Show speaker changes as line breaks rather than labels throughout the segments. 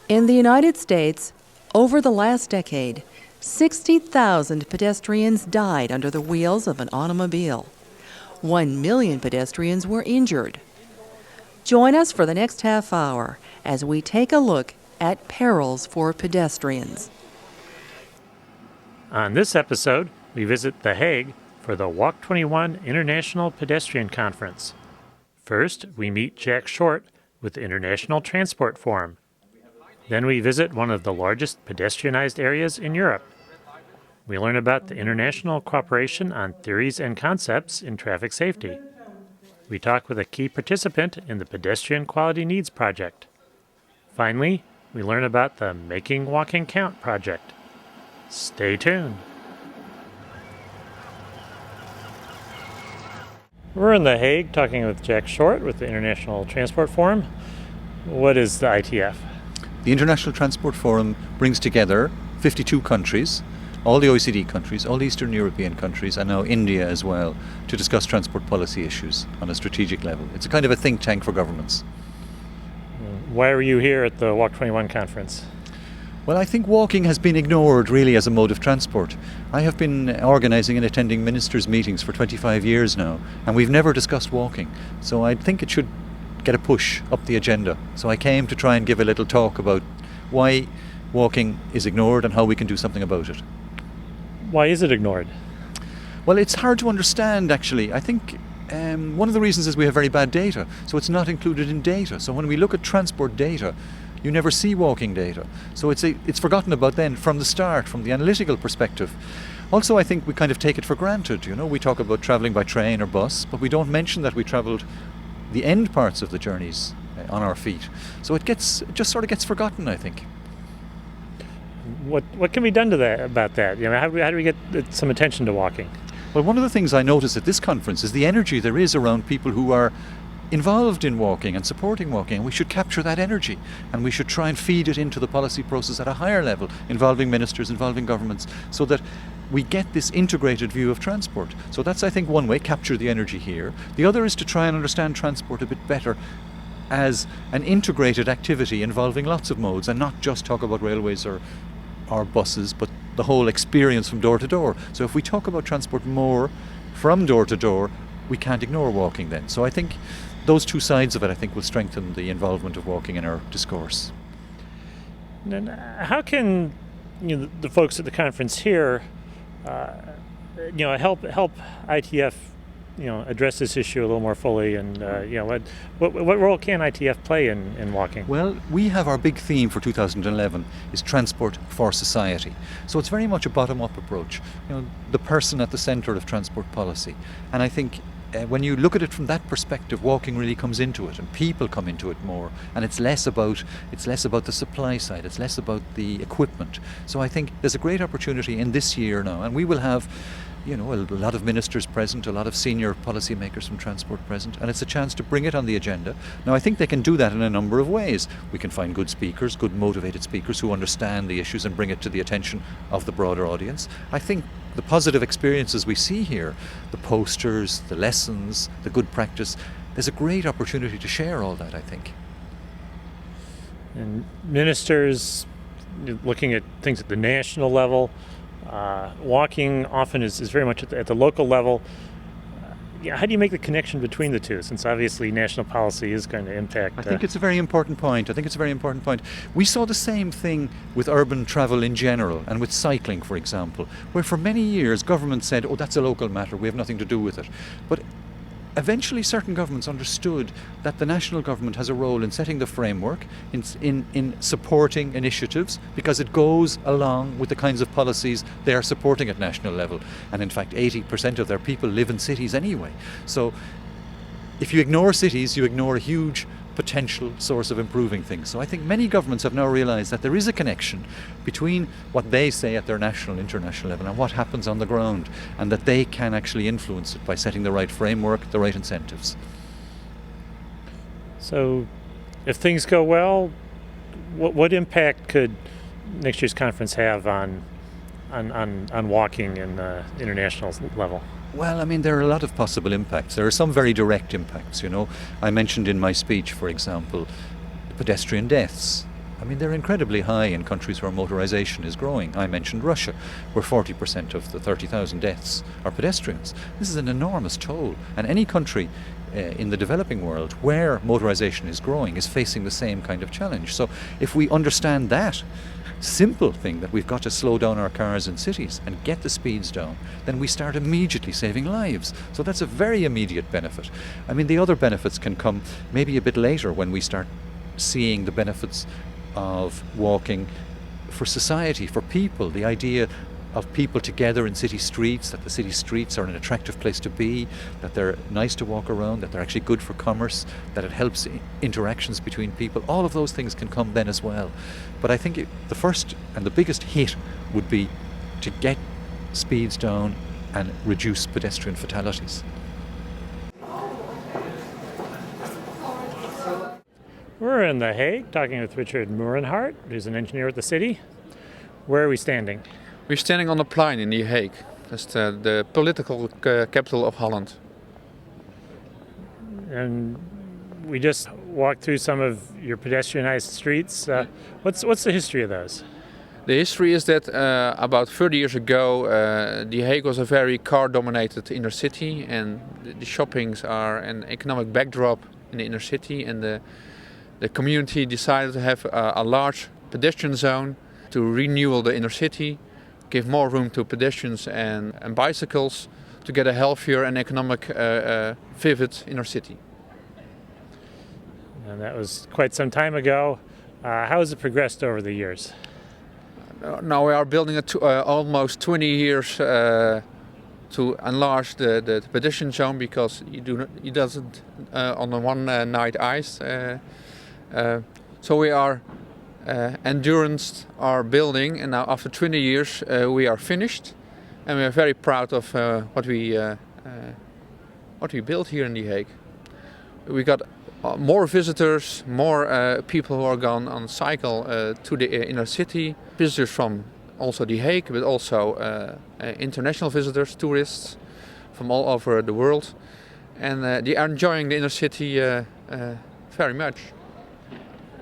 In the United States, over the last decade, 60,000 pedestrians died under the wheels of an automobile. 1 million pedestrians were injured. Join us for the next half hour as we take a look at Perils for Pedestrians.
On this episode, we visit The Hague for the Walk 21 International Pedestrian Conference. First, we meet Jack Short with the International Transport Forum. Then we visit one of the largest pedestrianized areas in Europe. We learn about the international cooperation on theories and concepts in traffic safety. We talk with a key participant in the Pedestrian Quality Needs project. Finally, we learn about the Making Walking Count project. Stay tuned. We're in The Hague talking with Jack Short with the International Transport Forum. What is the ITF?
The International Transport Forum brings together 52 countries, all the OECD countries, all the Eastern European countries, and now India as well, to discuss transport policy issues on a strategic level. It's a kind of a think tank for governments.
Why were you here at the Walk 21 conference?
Well, I think walking has been ignored really as a mode of transport. I have been organising and attending ministers' meetings for 25 years now, and we've never discussed walking. So I think it should get a push up the agenda. So I came to try and give a little talk about why walking is ignored and how we can do something about it.
Why is it ignored?
Well, it's hard to understand, actually. I think one of the reasons is we have very bad data, so it's not included in data. So when we look at transport data, you never see walking data. So it's forgotten about then from the start, from the analytical perspective. Also, I think we kind of take it for granted. You know, we talk about travelling by train or bus, but we don't mention that we travelled the end parts of the journeys on our feet. So it just sort of gets forgotten, I think.
What can be done about that? You know, how do we get some attention to walking?
Well, one of the things I notice at this conference is the energy there is around people who are involved in walking and supporting walking. We should capture that energy, and we should try and feed it into the policy process at a higher level, involving ministers, involving governments, so that we get this integrated view of transport. So that's, I think, one way, capture the energy here. The other is to try and understand transport a bit better as an integrated activity involving lots of modes, and not just talk about railways or buses, but the whole experience from door to door. So if we talk about transport more from door to door, we can't ignore walking then. So I think those two sides of it, I think, will strengthen the involvement of walking in our discourse.
And how can the folks at the conference here help ITF address this issue a little more fully, and what role can ITF play in walking?
Well, we have our big theme for 2011 is transport for society. So it's very much a bottom-up approach. The person at the centre of transport policy, and I think when you look at it from that perspective, walking really comes into it, and people come into it more, and it's less about the supply side, it's less about the equipment. So I think there's a great opportunity in this year now, and we will have a lot of ministers present, a lot of senior policymakers from transport present, and it's a chance to bring it on the agenda. Now, I think they can do that in a number of ways. We can find good speakers, good motivated speakers who understand the issues and bring it to the attention of the broader audience. I think the positive experiences we see here, the posters, the lessons, the good practice, there's a great opportunity to share all that, I think.
And ministers looking at things at the national level, walking often is very much at the local level. How do you make the connection between the two, since obviously national policy is going to impact?
I think it's a very important point. We saw the same thing with urban travel in general and with cycling, for example, where for many years government said, oh, that's a local matter, we have nothing to do with it. But eventually certain governments understood that the national government has a role in setting the framework, in supporting initiatives, because it goes along with the kinds of policies they are supporting at national level. And in fact, 80% of their people live in cities anyway. So if you ignore cities, you ignore a huge potential source of improving things. So I think many governments have now realised that there is a connection between what they say at their national, international level and what happens on the ground, and that they can actually influence it by setting the right framework, the right incentives.
So if things go well, what impact could next year's conference have on walking in the international level?
Well, I mean, there are a lot of possible impacts. There are some very direct impacts, I mentioned in my speech, for example, pedestrian deaths. I mean, they're incredibly high in countries where motorization is growing. I mentioned Russia, where 40% of the 30,000 deaths are pedestrians. This is an enormous toll, and any country in the developing world where motorization is growing is facing the same kind of challenge. So if we understand that simple thing, that we've got to slow down our cars in cities and get the speeds down, then we start immediately saving lives. So that's a very immediate benefit. I mean, the other benefits can come maybe a bit later, when we start seeing the benefits of walking for society, for people, the idea of people together in city streets, that the city streets are an attractive place to be, that they're nice to walk around, that they're actually good for commerce, that it helps interactions between people. All of those things can come then as well. But I think the first and the biggest hit would be to get speeds down and reduce pedestrian fatalities.
We're in The Hague talking with Richard Moerenhart, who's an engineer at the city. Where are we standing?
We're standing on the Plein in The Hague. That's the political capital of Holland.
And we just walked through some of your pedestrianized streets. What's the history of those?
The history is that about 30 years ago, The Hague was a very car-dominated inner city, and the shoppings are an economic backdrop in the inner city, and the community decided to have a large pedestrian zone to renewal the inner city, give more room to pedestrians and bicycles, to get a healthier and economic vivid inner city.
And that was quite some time ago. How has it progressed over the years?
Now we are building almost 20 years to enlarge the pedestrian zone, because it doesn't on the one night ice. So we are endurance our building, and now after 20 years we are finished, and we are very proud of what we built here in The Hague. We got more visitors, more people who are gone on cycle to the inner city, visitors from also The Hague, but also international visitors, tourists from all over the world, and they are enjoying the inner city very much.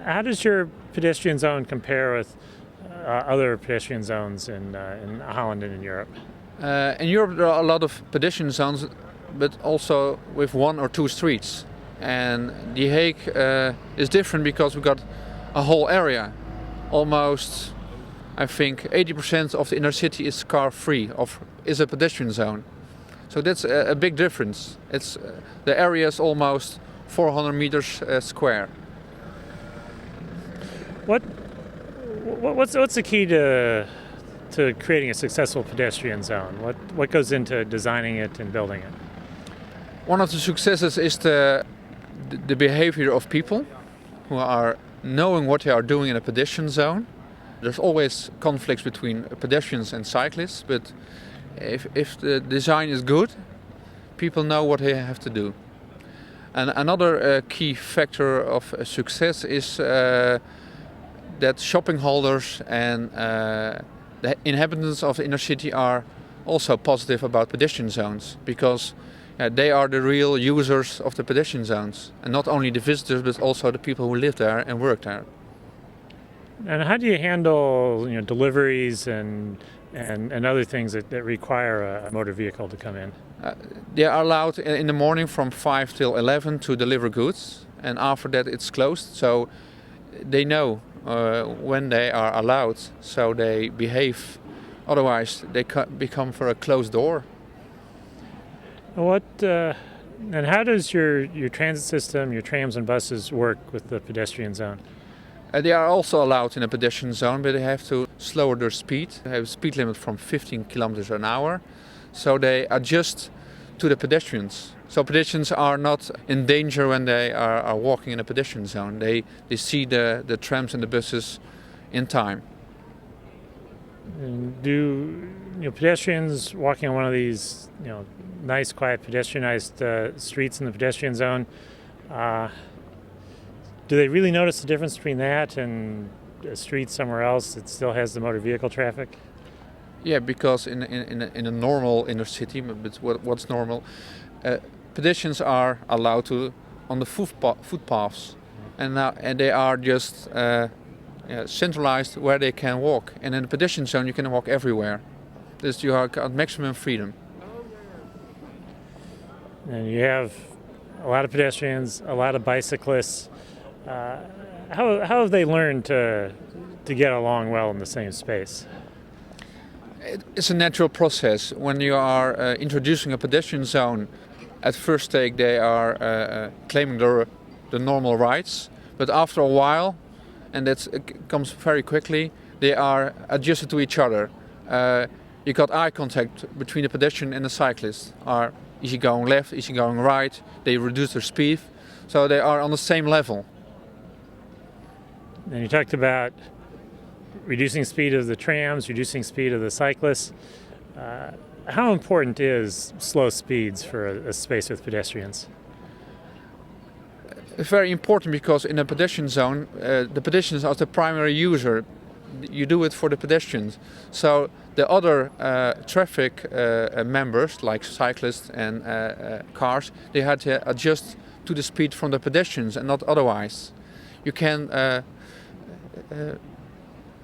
How does your pedestrian zone compare with other pedestrian zones in Holland and in Europe?
In Europe there are a lot of pedestrian zones, but also with one or two streets. And The Hague is different because we got a whole area. Almost, I think, 80% of the inner city is car-free, is a pedestrian zone. So that's a big difference. The area is almost 400 meters square.
What's the key to creating a successful pedestrian zone? What goes into designing it and building it?
One of the successes is the behavior of people who are knowing what they are doing in a pedestrian zone. There's always conflicts between pedestrians and cyclists, but if the design is good, people know what they have to do. And another key factor of success is that shopping holders and the inhabitants of the inner city are also positive about pedestrian zones, because they are the real users of the pedestrian zones, and not only the visitors but also the people who live there and work there.
And how do you handle deliveries and other things that require a motor vehicle to come in?
They are allowed in the morning from 5 till 11 to deliver goods, and after that it's closed. So they know when they are allowed, so they behave. Otherwise, they become for a closed door.
And how does your transit system, your trams and buses work with the pedestrian zone?
They are also allowed in a pedestrian zone, but they have to slower their speed. They have a speed limit from 15 kilometers an hour, so they adjust to the pedestrians. So pedestrians are not in danger when they are walking in a pedestrian zone. They see the trams and the buses in time.
And do pedestrians walking on one of these nice, quiet, pedestrianized streets in the pedestrian zone, do they really notice the difference between that and a street somewhere else that still has the motor vehicle traffic?
Yeah, because in a normal inner city, but what's normal, pedestrians are allowed to on the footpaths, and they are just centralized where they can walk. And in the pedestrian zone, you can walk everywhere. Dus you are at maximum freedom.
And you have a lot of pedestrians, a lot of bicyclists. How have they learned to get along well in the same space?
It's a natural process. When you are introducing a pedestrian zone, at first take they are claiming the normal rights, but after a while, and that comes very quickly, they are adjusted to each other. You got eye contact between the pedestrian and the cyclist. Is he going left? Is he going right? They reduce their speed, so they are on the same level.
And you talked about reducing speed of the trams, reducing speed of the cyclists. How important is slow speeds for a space with pedestrians?
It's very important because in a pedestrian zone, the pedestrians are the primary user. You do it for the pedestrians. So the other traffic members, like cyclists and cars, they had to adjust to the speed from the pedestrians and not otherwise. You can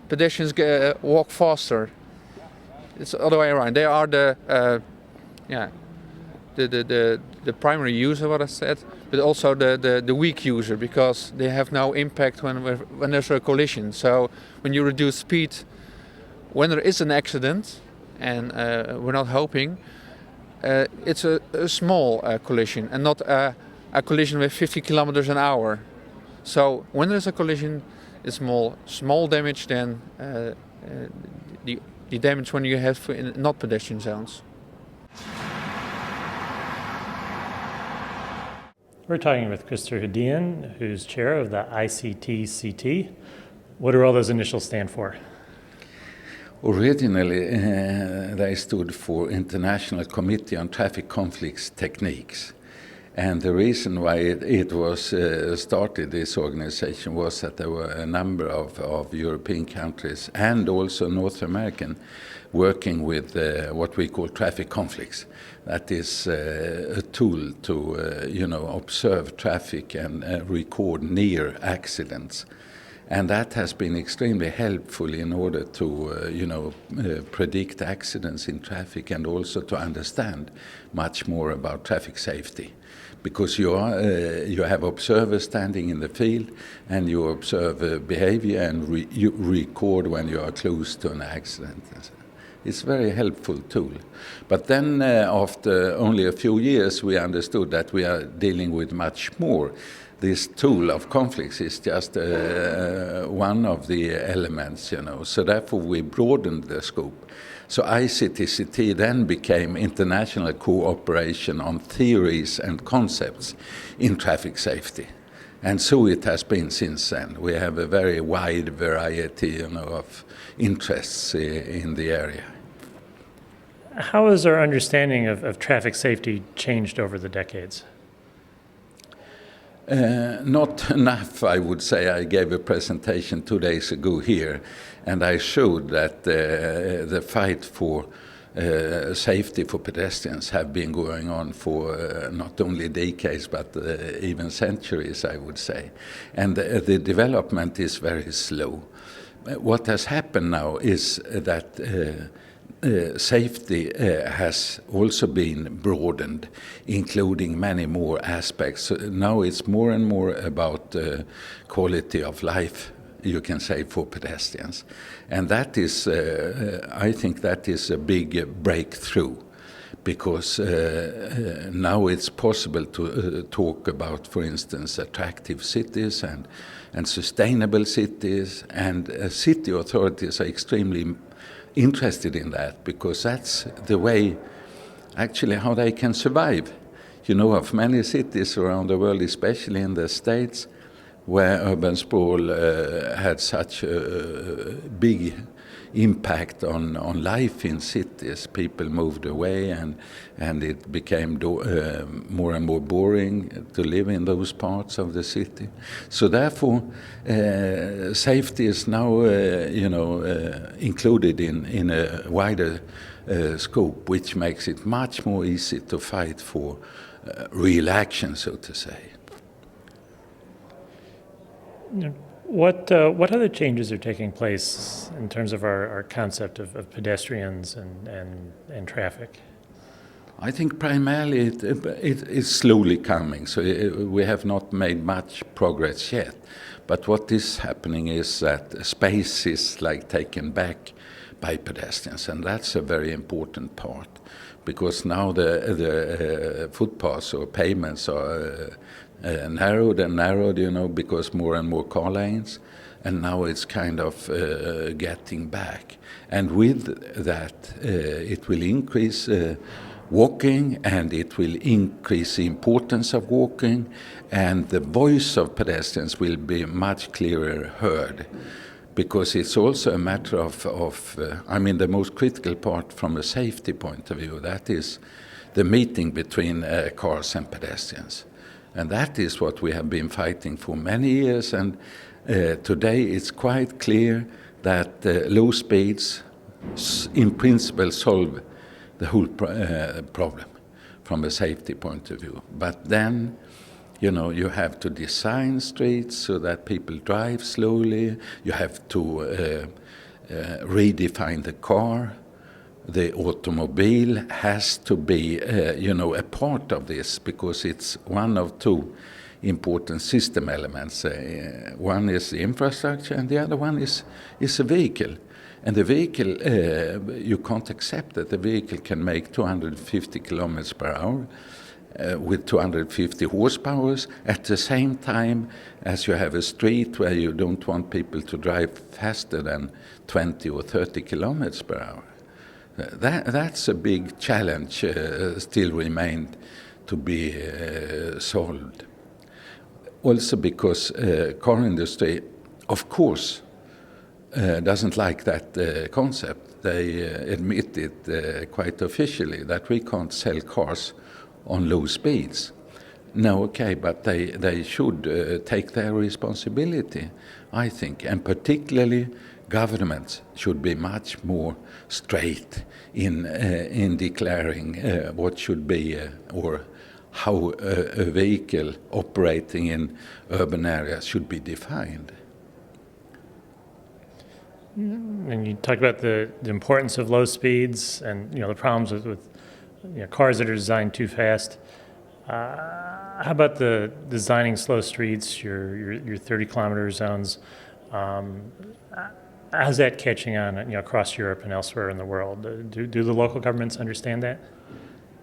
pedestrians walk faster. It's the other way around. They are the primary user, what I said, but also the weak user, because they have no impact when there's a collision. So when you reduce speed, when there is an accident, and we're not hoping, it's a small collision and not a collision with 50 kilometers an hour. So when there's a collision, it's small damage than the damage when you have in not pedestrian zones.
We're talking with Christopher Hedian, who's chair of the ICTCT. What do all those initials stand for?
Originally, they stood for International Committee on Traffic Conflicts Techniques. And the reason why it was started, this organization, was that there were a number of European countries and also North American working with what we call traffic conflicts. That is a tool to observe traffic and record near accidents. And that has been extremely helpful in order to predict accidents in traffic and also to understand much more about traffic safety. Because you have observers standing in the field and you observe behavior and you record when you are close to an accident. It's a very helpful tool. But then after only a few years we understood that we are dealing with much more. This tool of conflicts is just one of the elements, So therefore we broadened the scope. So ICTCT then became International Cooperation on Theories and Concepts in Traffic Safety. And so it has been since then. We have a very wide variety of interests in the area.
How has our understanding of traffic safety changed over the decades?
Not enough, I would say. I gave a presentation 2 days ago here, and I showed that the fight for safety for pedestrians have been going on for not only decades, but even centuries, I would say. And the development is very slow. What has happened now is that safety has also been broadened, including many more aspects. Now it's more and more about quality of life, you can say, for pedestrians. And that is, I think that is a big breakthrough, because now it's possible to talk about, for instance, attractive cities and sustainable cities, and city authorities are extremely interested in that, because that's the way, actually, how they can survive. You know of many cities around the world, especially in the States, where urban sprawl had such a big impact on life in cities. People moved away and it became more and more boring to live in those parts of the city. So therefore, safety is now included in a wider scope, which makes it much more easy to fight for real action, so to say.
What other changes are taking place in terms of our concept of pedestrians and traffic?
I think primarily it is slowly coming, so we have not made much progress yet. But what is happening is that space is like taken back by pedestrians, and that's a very important part, because now the footpaths or pavements are narrowed and narrowed, because more and more car lanes, and now it's kind of getting back. And with that, it will increase walking, and it will increase the importance of walking, and the voice of pedestrians will be much clearer heard, because it's also a matter of the most critical part from a safety point of view, that is the meeting between cars and pedestrians. And that is what we have been fighting for many years, and today it's quite clear that low speeds in principle solve the whole problem from a safety point of view. But then, you have to design streets so that people drive slowly. You have to redefine the car. The automobile has to be, a part of this, because it's one of two important system elements. One is the infrastructure, and the other one is a vehicle. And the vehicle, you can't accept that the vehicle can make 250 kilometers per hour with 250 horsepower at the same time as you have a street where you don't want people to drive faster than 20 or 30 kilometers per hour. That's a big challenge still remained to be solved. Also because car industry, of course, doesn't like that concept. They admit it quite officially that we can't sell cars on low speeds. No, okay, but they should take their responsibility, I think, and particularly governments should be much more straight in declaring what should be or how a vehicle operating in urban areas should be defined.
And you talked about the importance of low speeds and the problems with cars that are designed too fast. How about the designing slow streets, your 30-kilometer zones? How's that catching on across Europe and elsewhere in the world? Do the local governments understand that?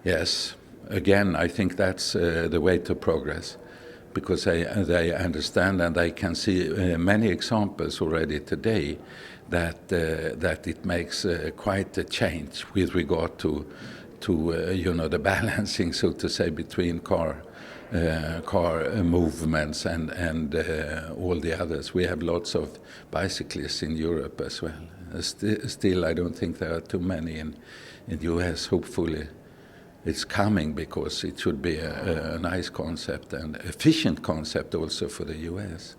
Yes. Again, I think that's the way to progress, because they understand, and they can see many examples already today that it makes quite a change with regard to the balancing, so to say, between car movements and all the others. We have lots of bicyclists in Europe as well. Still, I don't think there are too many in the US. Hopefully it's coming, because it should be a nice concept and efficient concept also for the US.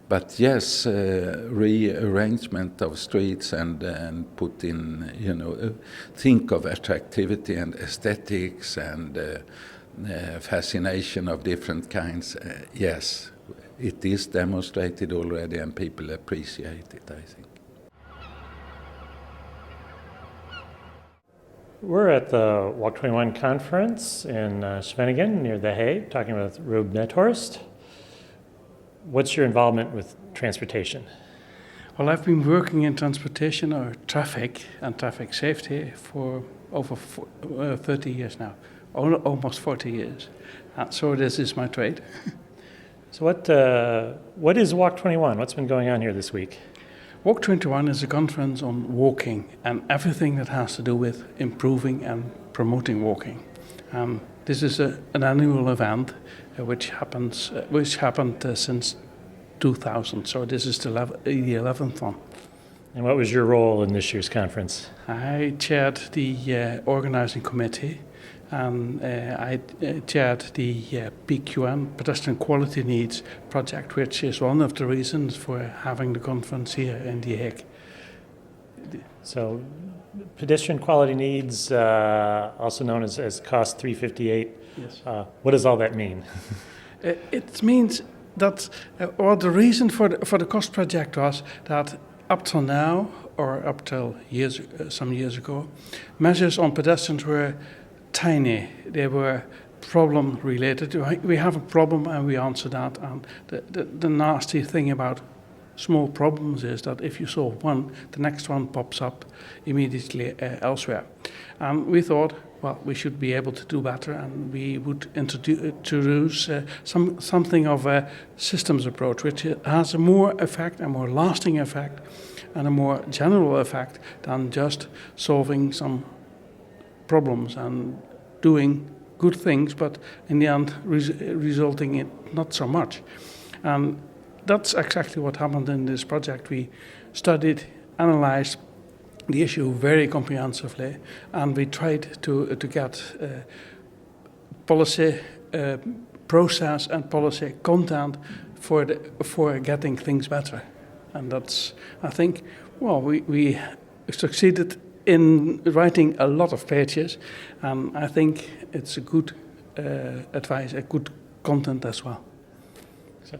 But yes, rearrangement of streets and put in, think of attractivity and aesthetics and fascination of different kinds. Yes, it is demonstrated already, and people appreciate it, I think.
We're at the Walk 21 conference in Scheveningen near The Hague, talking with Rob Nethorst. What's your involvement with transportation?
Well, I've been working in transportation or traffic and traffic safety for over 30 years now, almost 40 years. So this is my trade.
So what is Walk 21? What's been going on here this week?
Walk 21 is a conference on walking and everything that has to do with improving and promoting walking. This is an annual event which happened since 2000. So this is the 11th one.
And what was your role in this year's conference?
I chaired the organizing committee, and I chaired the PQN, Pedestrian Quality Needs project, which is one of the reasons for having the conference here in The Hague.
So, Pedestrian Quality Needs, also known as Cost 358.
Yes.
What does all that mean?
It means that well, the reason for the cost project was that up till now, or up till some years ago, measures on pedestrians were tiny. They were problem related. We have a problem and we answer that. And the nasty thing about small problems is that if you solve one, the next one pops up immediately elsewhere. And we thought, well, we should be able to do better, and we would introduce something of a systems approach, which has a more effect, a more lasting effect, and a more general effect than just solving some problems and doing good things, but in the end resulting in not so much. And that's exactly what happened in this project. We studied, analyzed the issue very comprehensively, and we tried to get policy process and policy content for getting things better. And that's, I think, well, we succeeded in writing a lot of pages, and I think it's a good advice, a good content as well.
So,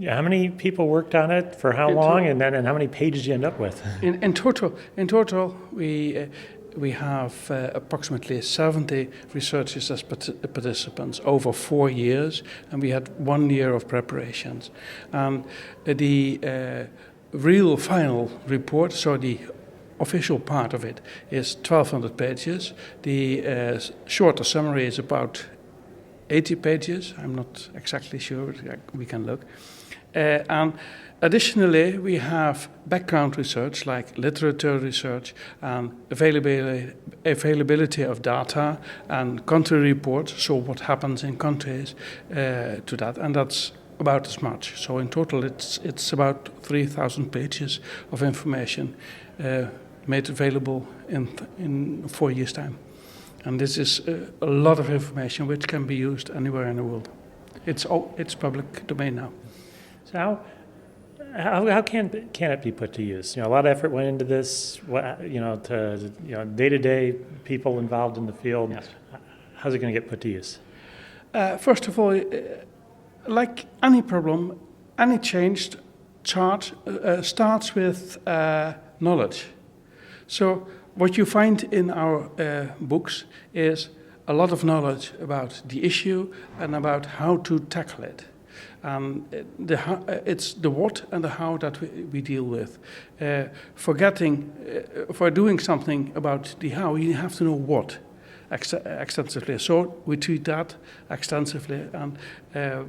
how many people worked on it for how long, and how many pages did you end up with?
In total, we have approximately 70 researchers as participants over 4 years, and we had 1 year of preparations. And the real final report, so the official part of it, is 1,200 pages. The shorter summary is about 80 pages. I'm not exactly sure. We can look. And additionally, we have background research like literature research and availability of data and country reports, so what happens in countries to that, and that's about as much. So in total, it's about 3,000 pages of information made available in 4 years' time. And this is a lot of information which can be used anywhere in the world. It's public domain now.
So how can it be put to use? A lot of effort went into this. To day-to-day people involved in the field.
Yes.
How's it going to get put to use?
First of all, like any problem, any change starts with knowledge. So what you find in our books is a lot of knowledge about the issue and about how to tackle it. It's the what and the how that we deal with. For doing something about the how, you have to know what extensively. So we treat that extensively, and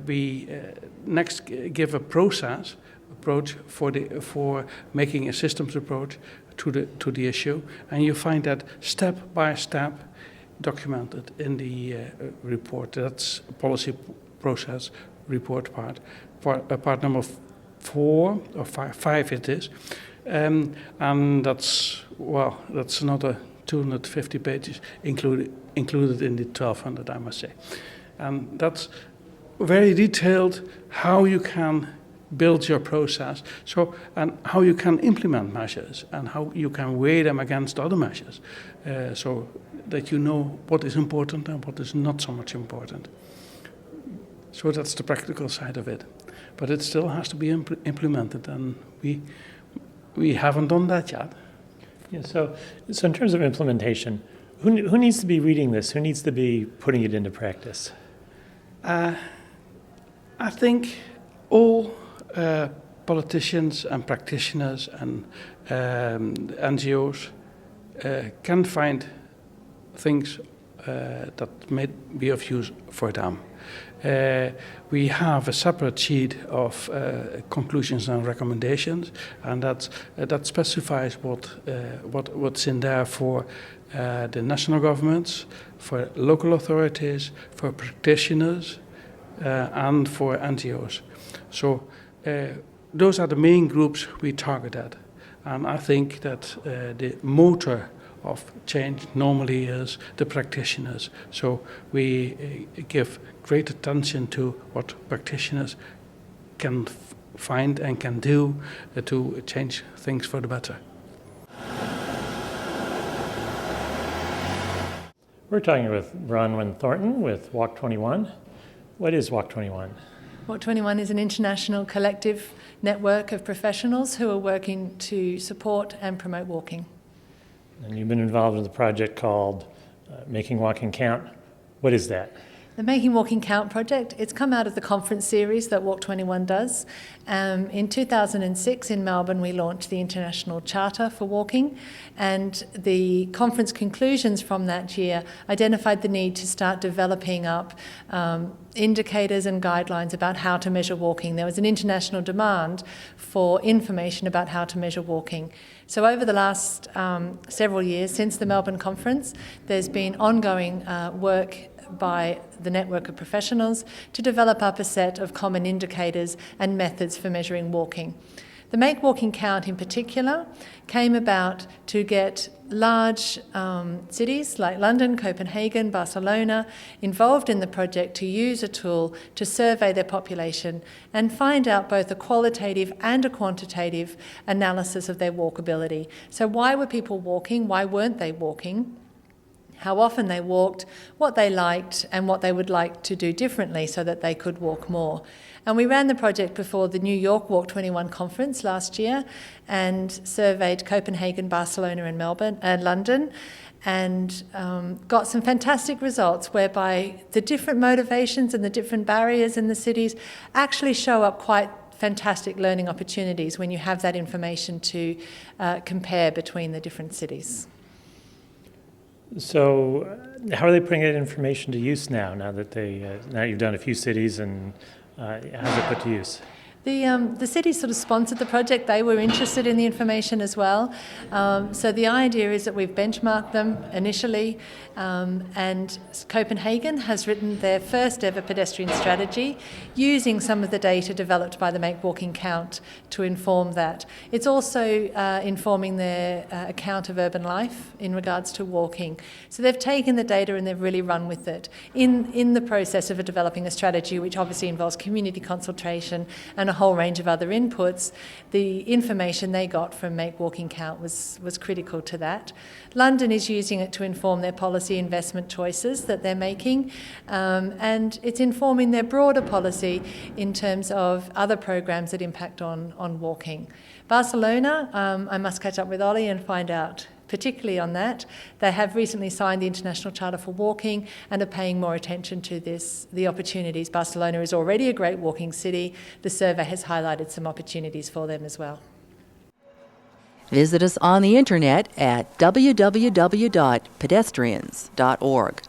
we next give a approach for making a systems approach to the issue, and you find that step by step documented in the report. That's policy process report part number 4 or 5 it is, and that's another 250 pages included in the 1,200, I must say, and that's very detailed how you can build your process, and how you can implement measures and how you can weigh them against other measures, so that you know what is important and what is not so much important. So that's the practical side of it, but it still has to be implemented, and we haven't done that yet.
Yeah. So in terms of implementation, who needs to be reading this? Who needs to be putting it into practice?
I think all politicians and practitioners and NGOs can find things that may be of use for them. We have a separate sheet of conclusions and recommendations, and that specifies what's in there for the national governments, for local authorities, for practitioners, and for NGOs. So those are the main groups we targeted, and I think that the motor of change normally is the practitioners. So we give great attention to what practitioners can find and can do to change things for the better.
We're talking with Bronwyn Thornton with Walk 21. What is Walk 21?
Walk 21 is an international collective network of professionals who are working to support and promote walking.
And you've been involved with a project called Making Walking Count. What is that?
The Making Walking Count project, it's come out of the conference series that Walk 21 does. In 2006 in Melbourne, we launched the International Charter for Walking, and the conference conclusions from that year identified the need to start developing up indicators and guidelines about how to measure walking. There was an international demand for information about how to measure walking. So over the last several years, since the Melbourne conference, there's been ongoing work by the network of professionals to develop up a set of common indicators and methods for measuring walking. The Make Walking Count in particular came about to get large cities like London, Copenhagen, Barcelona involved in the project to use a tool to survey their population and find out both a qualitative and a quantitative analysis of their walkability. So why were people walking? Why weren't they walking? How often they walked, what they liked, and what they would like to do differently so that they could walk more. And we ran the project before the New York Walk 21 conference last year and surveyed Copenhagen, Barcelona and Melbourne and London, and got some fantastic results whereby the different motivations and the different barriers in the cities actually show up quite fantastic learning opportunities when you have that information to compare between the different cities.
So, how are they putting that information to use now? Now that now you've done a few cities, and how's it put to use?
The cities sort of sponsored the project. They were interested in the information as well. So the idea is that we've benchmarked them initially, and Copenhagen has written their first ever pedestrian strategy using some of the data developed by the Make Walking Count to inform that. It's also informing their account of urban life in regards to walking. So they've taken the data and they've really run with it in the process of developing a strategy, which obviously involves community consultation and a whole range of other inputs. The information they got from Make Walking Count was critical to that. London is using it to inform their policy investment choices that they're making, and it's informing their broader policy in terms of other programs that impact on walking. Barcelona, I must catch up with Ollie and find out particularly on that. They have recently signed the International Charter for Walking and are paying more attention to the opportunities. Barcelona is already a great walking city. The survey has highlighted some opportunities for them as well.
Visit us on the internet at www.pedestrians.org.